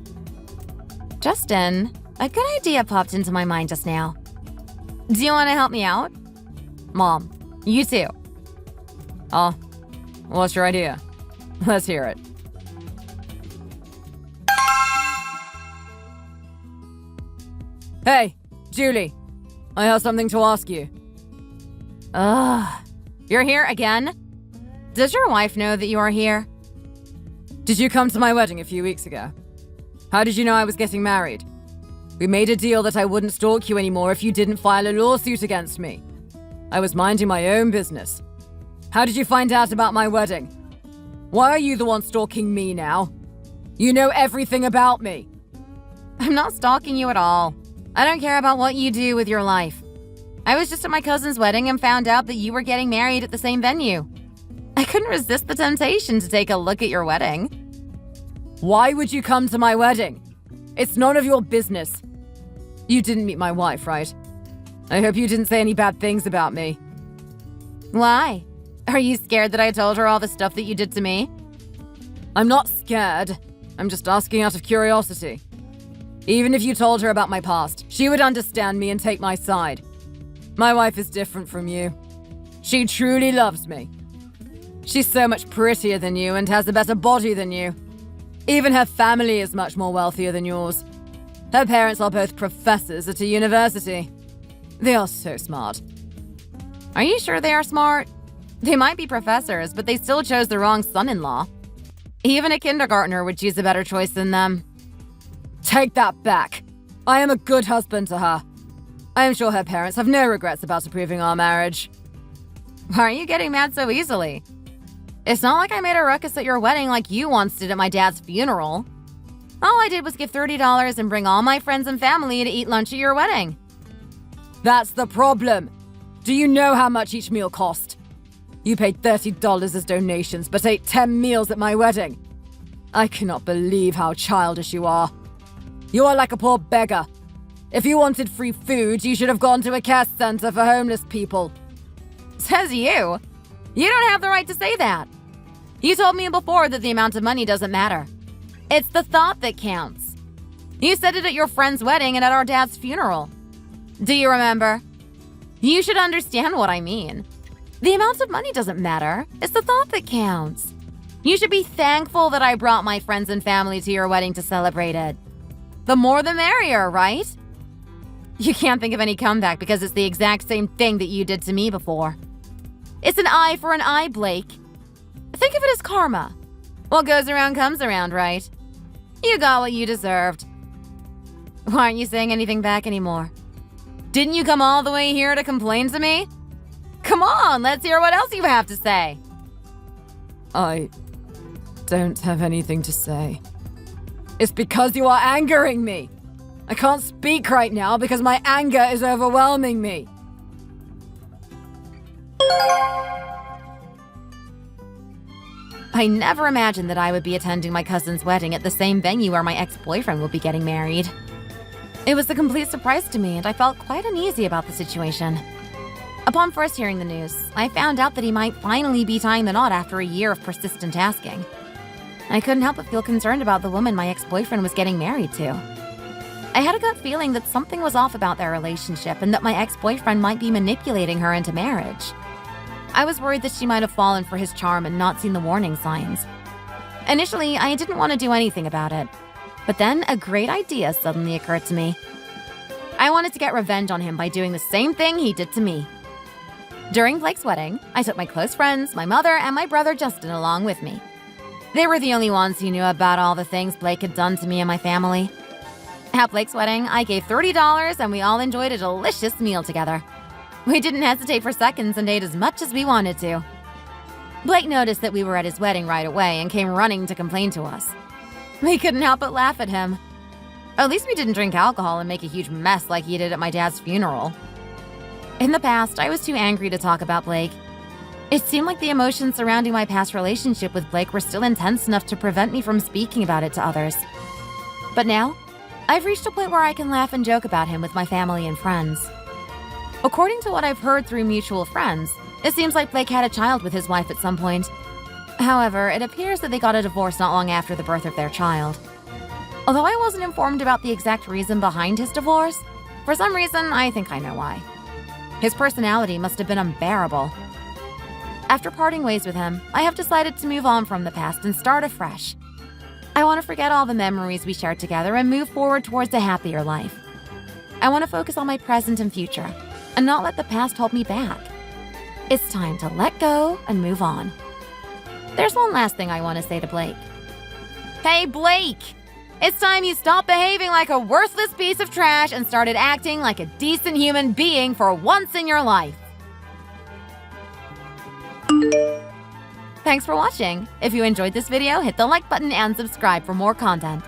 Justin, a good idea popped into my mind just now. Do you want to help me out? Mom, you too. Oh, what's your idea? Let's hear it. Hey, Julie. I have something to ask you. Ugh. You're here again? Does your wife know that you are here? Did you come to my wedding a few weeks ago? How did you know I was getting married? We made a deal that I wouldn't stalk you anymore if you didn't file a lawsuit against me. I was minding my own business. How did you find out about my wedding? Why are you the one stalking me now? You know everything about me. I'm not stalking you at all. I don't care about what you do with your life. I was just at my cousin's wedding and found out that you were getting married at the same venue. I couldn't resist the temptation to take a look at your wedding. Why would you come to my wedding? It's none of your business. You didn't meet my wife, right? I hope you didn't say any bad things about me. Why? Are you scared that I told her all the stuff that you did to me? I'm not scared. I'm just asking out of curiosity. Even if you told her about my past, she would understand me and take my side. My wife is different from you. She truly loves me. She's so much prettier than you and has a better body than you. Even her family is much more wealthier than yours. Her parents are both professors at a university. They are so smart. Are you sure they are smart? They might be professors, but they still chose the wrong son-in-law. Even a kindergartner would choose a better choice than them. Take that back. I am a good husband to her. I am sure her parents have no regrets about approving our marriage. Why are you getting mad so easily? It's not like I made a ruckus at your wedding like you once did at my dad's funeral. All I did was give $30 and bring all my friends and family to eat lunch at your wedding. That's the problem. Do you know how much each meal cost? You paid $30 as donations, but ate 10 meals at my wedding. I cannot believe how childish you are. You are like a poor beggar. If you wanted free food, you should have gone to a care center for homeless people. Says you. You don't have the right to say that. You told me before that the amount of money doesn't matter. It's the thought that counts. You said it at your friend's wedding and at our dad's funeral. Do you remember? You should understand what I mean. The amount of money doesn't matter. It's the thought that counts. You should be thankful that I brought my friends and family to your wedding to celebrate it. The more the merrier, right? You can't think of any comeback because it's the exact same thing that you did to me before. It's an eye for an eye, Blake. Think of it as karma. What goes around comes around, right? You got what you deserved. Why aren't you saying anything back anymore? Didn't you come all the way here to complain to me? Come on, let's hear what else you have to say. I don't have anything to say. It's because you are angering me. I can't speak right now because my anger is overwhelming me. I never imagined that I would be attending my cousin's wedding at the same venue where my ex-boyfriend would be getting married. It was a complete surprise to me, and I felt quite uneasy about the situation. Upon first hearing the news, I found out that he might finally be tying the knot after a year of persistent asking. I couldn't help but feel concerned about the woman my ex-boyfriend was getting married to. I had a gut feeling that something was off about their relationship and that my ex-boyfriend might be manipulating her into marriage. I was worried that she might have fallen for his charm and not seen the warning signs. Initially, I didn't want to do anything about it. But then a great idea suddenly occurred to me. I wanted to get revenge on him by doing the same thing he did to me. During Blake's wedding, I took my close friends, my mother, and my brother Justin along with me. They were the only ones who knew about all the things Blake had done to me and my family. At Blake's wedding, I gave $30 and we all enjoyed a delicious meal together. We didn't hesitate for seconds and ate as much as we wanted to. Blake noticed that we were at his wedding right away and came running to complain to us. We couldn't help but laugh at him. At least we didn't drink alcohol and make a huge mess like he did at my dad's funeral. In the past, I was too angry to talk about Blake. It seemed like the emotions surrounding my past relationship with Blake were still intense enough to prevent me from speaking about it to others. But now, I've reached a point where I can laugh and joke about him with my family and friends. According to what I've heard through mutual friends, it seems like Blake had a child with his wife at some point. However, it appears that they got a divorce not long after the birth of their child. Although I wasn't informed about the exact reason behind his divorce, for some reason, I think I know why. His personality must have been unbearable. After parting ways with him, I have decided to move on from the past and start afresh. I want to forget all the memories we shared together and move forward towards a happier life. I want to focus on my present and future, and not let the past hold me back. It's time to let go and move on. There's one last thing I want to say to Blake. Hey, Blake! It's time you stopped behaving like a worthless piece of trash and started acting like a decent human being for once in your life. Thanks for watching. If you enjoyed this video, hit the like button and subscribe for more content.